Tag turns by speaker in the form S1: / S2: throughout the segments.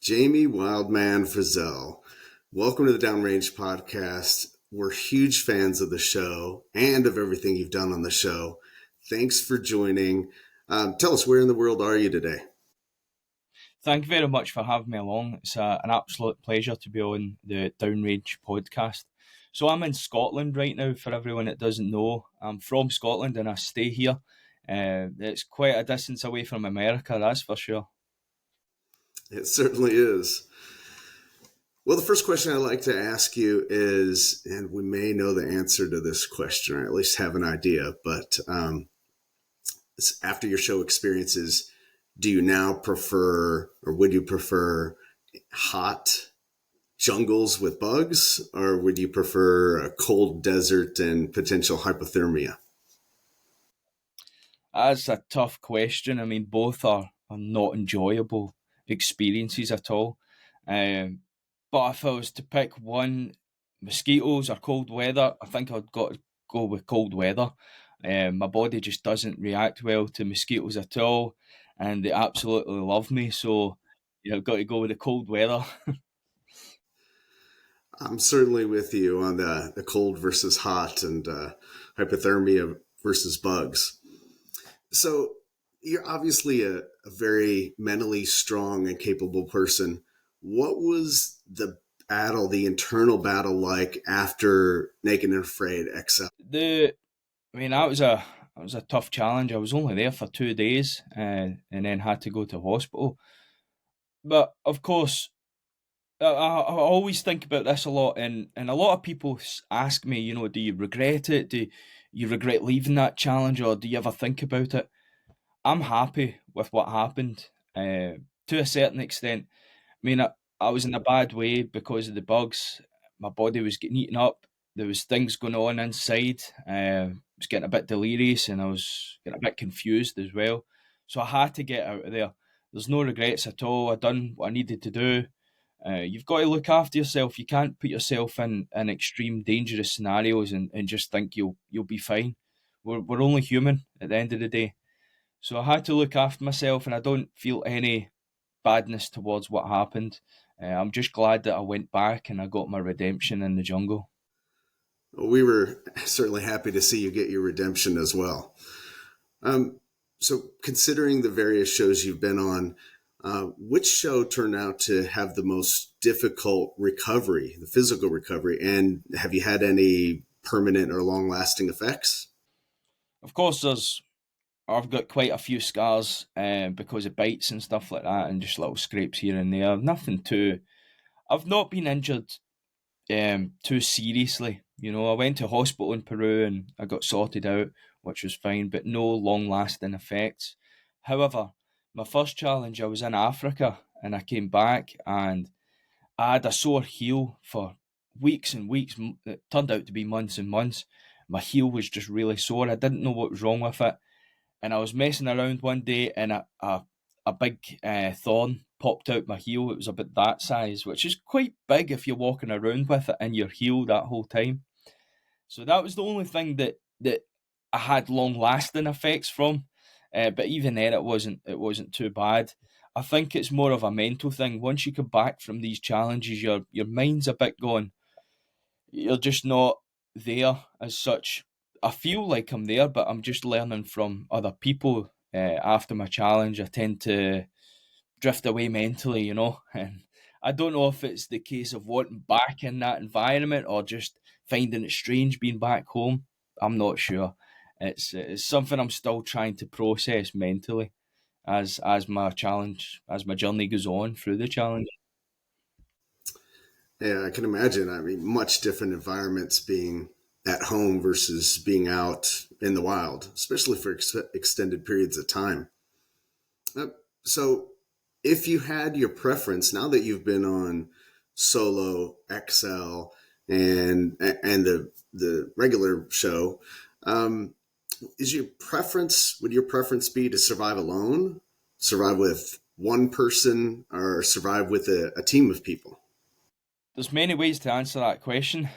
S1: Jamie WildMan Frizzell. Welcome to the Downrange Podcast. We're huge fans of the show and of everything you've done on the show. Thanks for joining. Tell us, where in the world are you today?
S2: Thank you very much for having me along. It's an absolute pleasure to be on the Downrange podcast. So I'm in Scotland right now, for everyone that doesn't know. I'm from Scotland and I stay here. It's quite a distance away from America, that's for sure.
S1: It certainly is. Well, the first question I'd like to ask you is, and we may know the answer to this question, or at least have an idea, but after your show experiences, do you now prefer, or would you prefer hot jungles with bugs, or would you prefer a cold desert and potential hypothermia?
S2: That's a tough question. I mean, both are not enjoyable experiences at all. But if I was to pick one, mosquitoes or cold weather, I think I'd got to go with cold weather. My body just doesn't react well to mosquitoes at all, and they absolutely love me. So, I've got to go with the cold weather.
S1: I'm certainly with you on the cold versus hot and hypothermia versus bugs. So you're obviously a very mentally strong and capable person. What was the internal battle like after Naked and Afraid XL?
S2: That was a tough challenge. I was only there for 2 days, and then had to go to hospital. But of course, I always think about this a lot, and a lot of people ask me, do you regret it? Do you regret leaving that challenge, or do you ever think about it? I'm happy with what happened, to a certain extent. I mean, I was in a bad way because of the bugs. My body was getting eaten up. There was things going on inside. I was getting a bit delirious, and I was getting a bit confused as well. So I had to get out of there. There's no regrets at all. I done what I needed to do. You've got to look after yourself. You can't put yourself in extreme dangerous scenarios and just think you'll be fine. We're only human at the end of the day. So I had to look after myself, and I don't feel any badness towards what happened. I'm just glad that I went back and I got my redemption in the jungle.
S1: We were certainly happy to see you get your redemption as well. So, considering the various shows you've been on, which show turned out to have the most difficult recovery, the physical recovery, and have you had any permanent or long-lasting effects?
S2: Of course, I've got quite a few scars because of bites and stuff like that, and just little scrapes here and there. Nothing too. I've not been injured too seriously. I went to hospital in Peru and I got sorted out, which was fine, but no long lasting effects. However, my first challenge, I was in Africa and I came back and I had a sore heel for weeks and weeks. It turned out to be months and months. My heel was just really sore. I didn't know what was wrong with it, and I was messing around one day, and a big thorn popped out my heel. It was about that size, which is quite big if you're walking around with it in your heel that whole time. So that was the only thing that I had long lasting effects from. But even then, it wasn't too bad. I think it's more of a mental thing. Once you come back from these challenges, your mind's a bit gone. You're just not there as such. I feel like I'm there, but I'm just learning from other people. After my challenge, I tend to drift away mentally, and I don't know if it's the case of wanting back in that environment or just finding it strange being back home. I'm not sure. It's something I'm still trying to process mentally as my journey goes on through the challenge.
S1: Yeah, I can imagine. I mean, much different environments being at home versus being out in the wild, especially for extended periods of time. Uh, so, if you had your preference, now that you've been on Solo, XL, and the regular show, um, is your preference? Would your preference be to survive alone, survive with one person, or survive with a team of people?
S2: There's many ways to answer that question.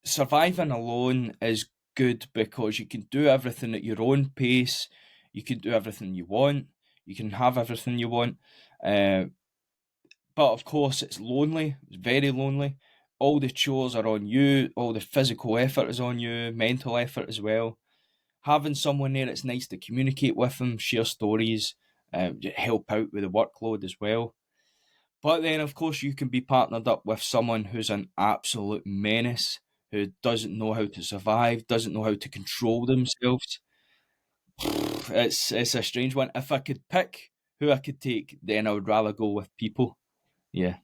S2: Surviving alone is good because you can do everything at your own pace. You can do everything you want. You can have everything you want. Uh, But of course, it's lonely. It's very lonely. All the chores are on you. All the physical effort is on you. Mental effort as well. Having someone there, it's nice to communicate with them, share stories, help out with the workload as well. But then, of course, you can be partnered up with someone who's an absolute menace, who doesn't know how to survive, doesn't know how to control themselves. It's a strange one. If I could pick who I could take, then I would rather go with people. Yeah.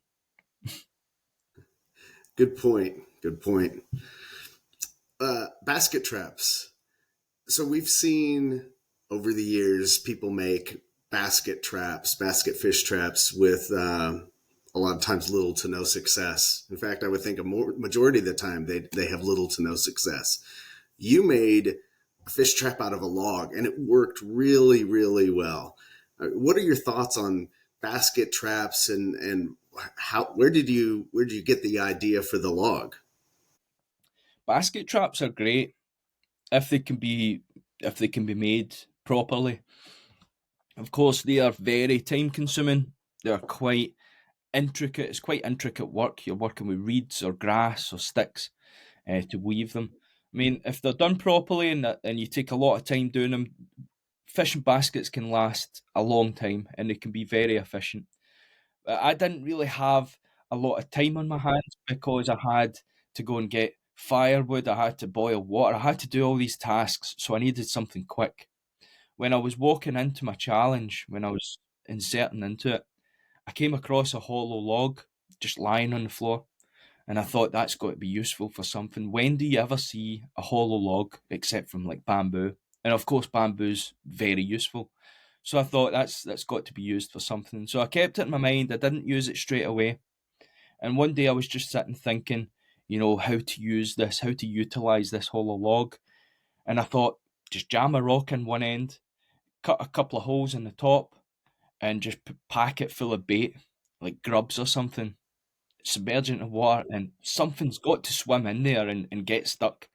S1: Good point. Good point. Basket traps. So we've seen over the years people make basket traps, basket fish traps with a lot of times little to no success. In fact, I would think majority of the time they have little to no success. You made a fish trap out of a log, and it worked really, really well. What are your thoughts on basket traps, and how where did you get the idea for the log?
S2: Basket traps are great if they can be made properly. Of course, they are very time consuming. They are quite intricate. It's quite intricate work. You're working with reeds or grass or sticks to weave them. I mean, if they're done properly and you take a lot of time doing them, fishing baskets can last a long time and they can be very efficient. I didn't really have a lot of time on my hands because I had to go and get firewood, I had to boil water, I had to do all these tasks, so I needed something quick. When I was walking into my challenge, when I was inserting into it, I came across a hollow log just lying on the floor, and I thought that's got to be useful for something. When do you ever see a hollow log except from like bamboo? And of course, bamboo's very useful. So I thought that's got to be used for something. So I kept it in my mind. I didn't use it straight away. And one day I was just sitting thinking, how to use this, how to utilize this hollow log. And I thought, just jam a rock in one end, cut a couple of holes in the top, and just pack it full of bait, like grubs or something, submerge it into water, and something's got to swim in there and get stuck.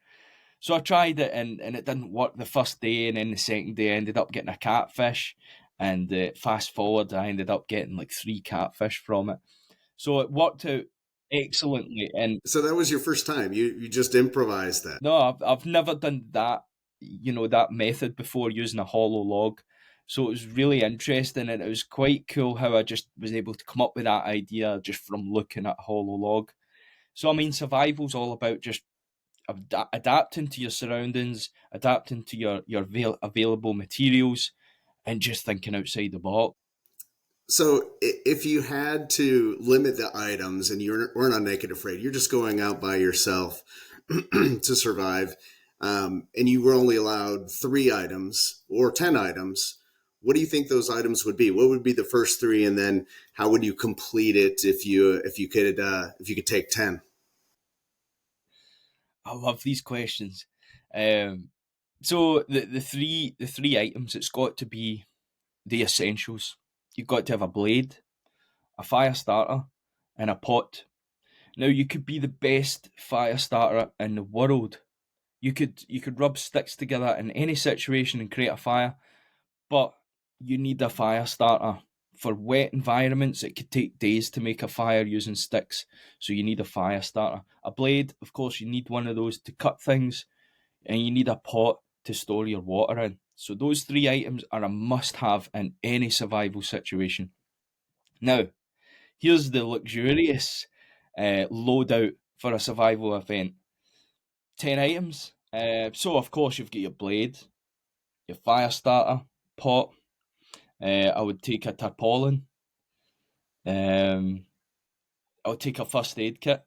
S2: So I tried it, and it didn't work the first day, and then the second day I ended up getting a catfish. And fast forward, I ended up getting like three catfish from it. So it worked out excellently. And
S1: So that was your first time. You just improvised that.
S2: no, I've never done that, that method before using a hollow log. So it was really interesting, and it was quite cool how I just was able to come up with that idea just from looking at a hollow log. So I mean, survival's all about just adapting to your surroundings, adapting to your available materials, and just thinking outside the box.
S1: So if you had to limit the items and you weren't on Naked Afraid, you're just going out by yourself to survive, and you were only allowed 3 items or 10 items, what do you think those items would be? What would be the first three, and then how would you complete it if you could take 10?
S2: I love these questions. Um, so the three items, it's got to be the essentials. You've got to have a blade, a fire starter, and a pot. Now you could be the best fire starter in the world. You could rub sticks together in any situation and create a fire, but you need a fire starter. For wet environments, it could take days to make a fire using sticks, so you need a fire starter. A blade, of course, you need one of those to cut things, and you need a pot to store your water in. So those three items are a must-have in any survival situation. Now, here's the luxurious loadout for a survival event. 10 items. So of course you've got your blade, your fire starter, pot. I would take a tarpaulin. Um, I would take a first aid kit.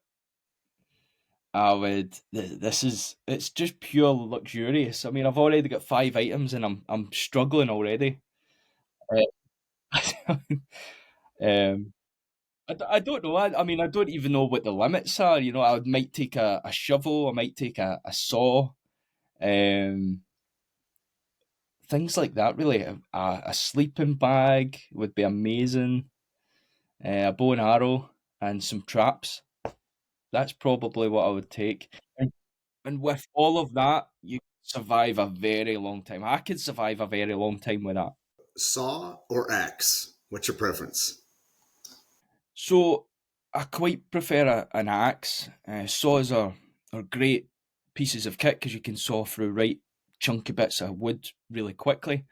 S2: I would. This is. It's just pure luxurious. I mean, I've already got 5 items, and I'm struggling already. Uh, um, I don't know. I mean, I don't even know what the limits are. I might take a shovel. I might take a saw. Um, things like that. Really, a sleeping bag would be amazing. A bow and arrow and some traps. That's probably what I would take. And with all of that, you survive a very long time. I could survive a very long time with that.
S1: Saw or axe? What's your preference?
S2: So I quite prefer an axe. Saws are great pieces of kit because you can saw through right chunky bits of wood really quickly.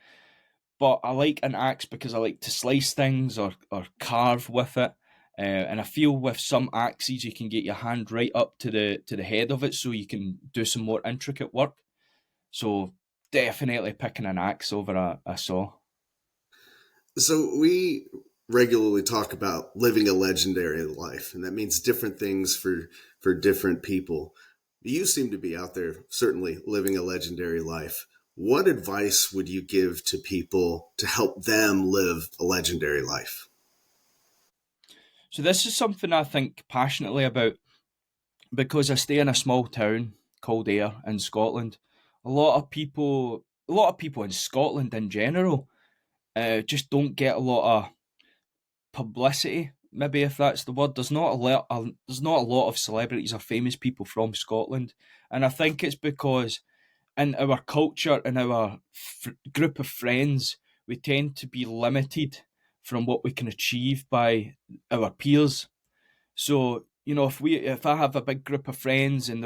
S2: But I like an axe because I like to slice things or carve with it. And I feel with some axes you can get your hand right up to the head of it, so you can do some more intricate work. So definitely picking an axe over a saw.
S1: So we regularly talk about living a legendary life, and that means different things for different people. You seem to be out there certainly living a legendary life. What advice would you give to people to help them live a legendary life?
S2: So this is something I think passionately about because I stay in a small town called Ayr in Scotland. A lot of people in Scotland in general, just don't get a lot of publicity. Maybe if that's the word, there's not a lot of celebrities or famous people from Scotland, and I think it's because in our culture, in our group of friends, we tend to be limited from what we can achieve by our peers. So, if I have a big group of friends and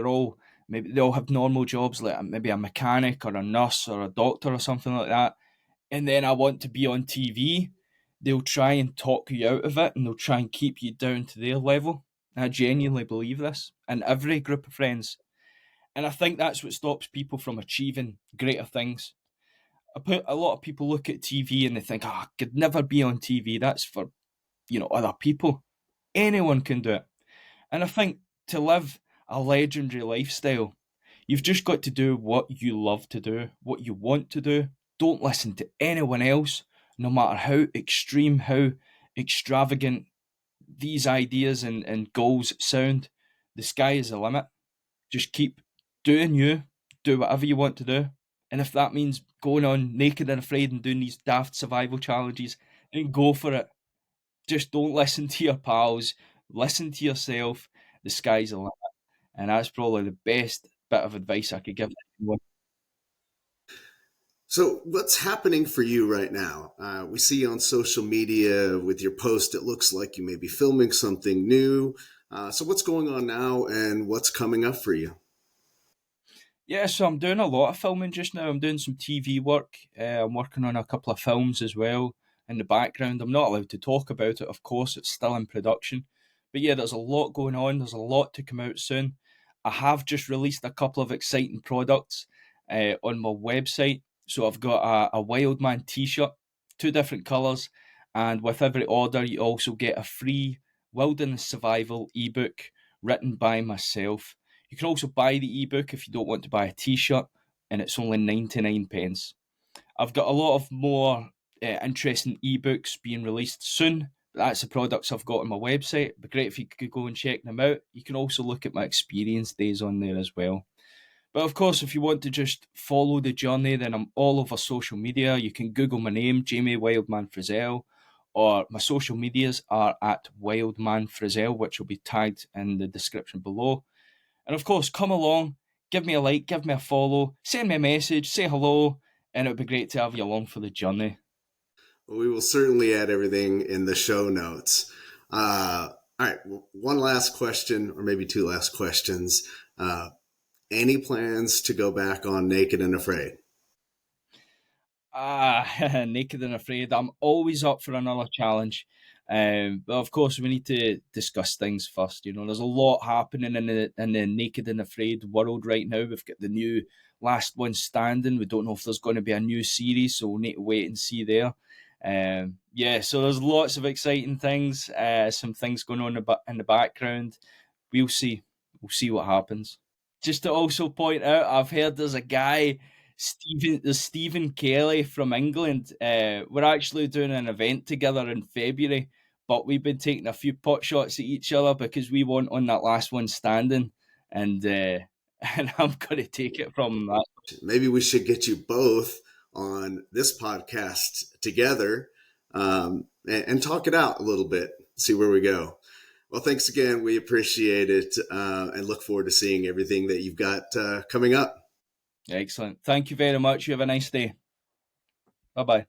S2: maybe they all have normal jobs, like maybe a mechanic or a nurse or a doctor or something like that, and then I want to be on TV, they'll try and talk you out of it and they'll try and keep you down to their level. I genuinely believe this in every group of friends. And I think that's what stops people from achieving greater things. A lot of people look at TV and they think, I could never be on TV. That's for, other people. Anyone can do it. And I think to live a legendary lifestyle, you've just got to do what you love to do, what you want to do. Don't listen to anyone else, no matter how extreme, how extravagant these ideas and goals sound. The sky is the limit. Just keep doing you, do whatever you want to do. And if that means going on naked and afraid and doing these daft survival challenges, then go for it. Just don't listen to your pals, listen to yourself. The sky's the limit. And that's probably the best bit of advice I could give anyone.
S1: So, what's happening for you right now? We see on social media with your post, it looks like you may be filming something new. So, what's going on now and what's coming up for you?
S2: Yeah, so I'm doing a lot of filming just now. I'm doing some TV work. I'm working on a couple of films as well in the background. I'm not allowed to talk about it, of course, it's still in production. But yeah, there's a lot going on. There's a lot to come out soon. I have just released a couple of exciting products on my website. So I've got a WildMan t shirt, two different colours. And with every order, you also get a free wilderness survival ebook written by myself. You can also buy the ebook if you don't want to buy a t-shirt, and it's only 99 pence. I've got a lot of more interesting ebooks being released soon. That's the products I've got on my website. It'd be great if you could go and check them out. You can also look at my experience days on there as well. But of course, if you want to just follow the journey, then I'm all over social media. You can Google my name, Jamie Wildman Frizzell, or my social medias are at Wildman Frizzell, which will be tagged in the description below. And of course, come along, give me a like, give me a follow, send me a message, say hello, and it would be great to have you along for the journey.
S1: We will certainly add everything in the show notes. All right, one last question, or maybe two last questions. Any plans to go back on Naked and Afraid?
S2: Ah, naked and afraid. I'm always up for another challenge. But of course, we need to discuss things first. There's a lot happening in the naked and afraid world right now. We've got the new Last One Standing. We don't know if there's going to be a new series, so we'll need to wait and see there. Yeah, so there's lots of exciting things. Some things going on in the background. We'll see. We'll see what happens. Just to also point out, I've heard there's a guy, Stephen Kelly from England. We're actually doing an event together in February, but we've been taking a few pot shots at each other because we want on that last one standing, and and I'm going to take it from that.
S1: Maybe we should get you both on this podcast together and talk it out a little bit, see where we go. Well, thanks again. We appreciate it and look forward to seeing everything that you've got coming up.
S2: Excellent. Thank you very much. You have a nice day. Bye bye.